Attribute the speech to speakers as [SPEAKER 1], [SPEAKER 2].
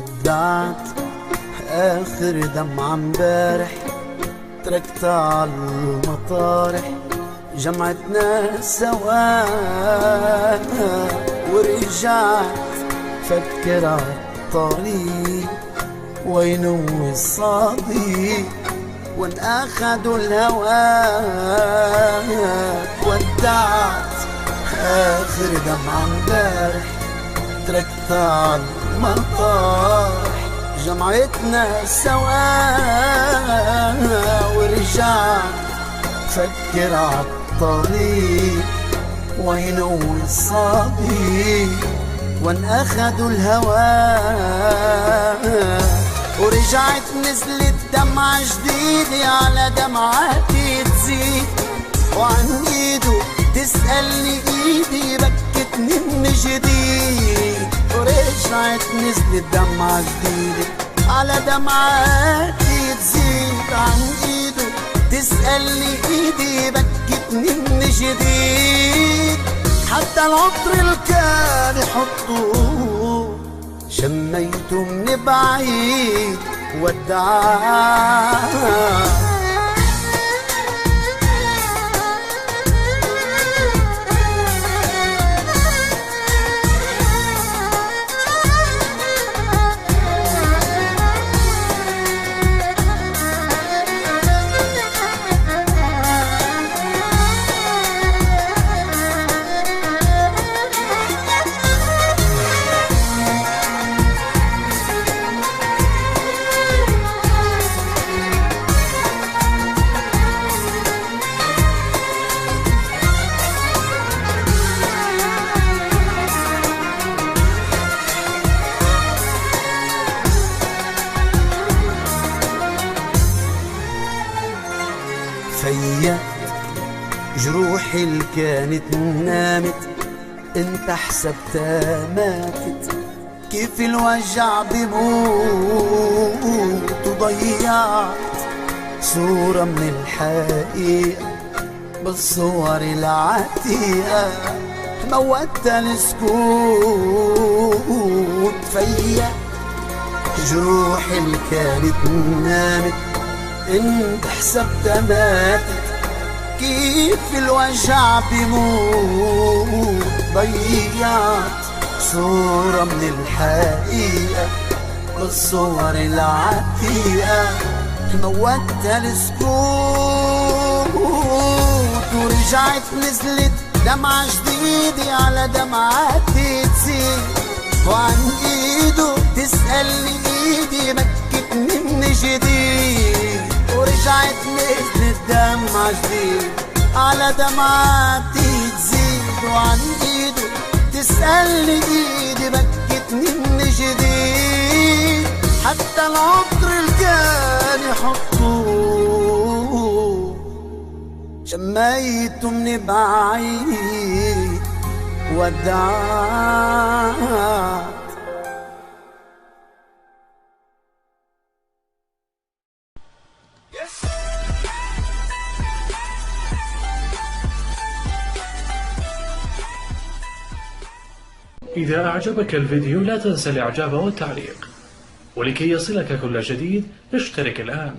[SPEAKER 1] ودعت آخر دمعة امبارح، تركتها عالمطارح، جمعتنا سوا ورجعت فكر عالطريق وينو الصديق وان اخدوا الهوى. ودعت اخر دمعة امبارح، تركتها عالمطارح، جمعتنا سوا ورجعت فكر عالطريق وينو الصديق وان اخدوا الهوى. ورجعت نزلت دمعة جديدة على دمعاتي تزيد، وعن ايده تسألني ايدي بكتني من جديد. ورجعت نزلت دمعة جديدة على دمعاتي تزيد، عن ايده تسألني ايدي بكتني من جديد. حتى العطر اللي كان يحطوه شميته من بعيد ودعاه. فيقت جروحي اللي كانت نامت، انت حسبتها ماتت. كيف الوجع بموت، وضيعت صورة من الحقيقة بالصور العتيقة، موتت السكوت. فيقت جروحي اللي كانت نامت، انت حسبتها ماتت. كيف الوجع بموت، ضيعت صورة من الحقيقة بالصور العتيقة، موتت السكوت. ورجعت نزلت دمعة جديدة على دمعاتي تزيد، وعن ايده تسألني ايدي بكتني من جديد. ورجعت نزلت دمعة جديد على دمعاتي تزيد، وعن ايده تسألني ايدي بكتني من جديد. حتى العطر اللي كان يحطوه شميته من بعيد ودعاه.
[SPEAKER 2] إذا أعجبك الفيديو لا تنسى الإعجاب والتعليق، ولكي يصلك كل جديد اشترك الآن.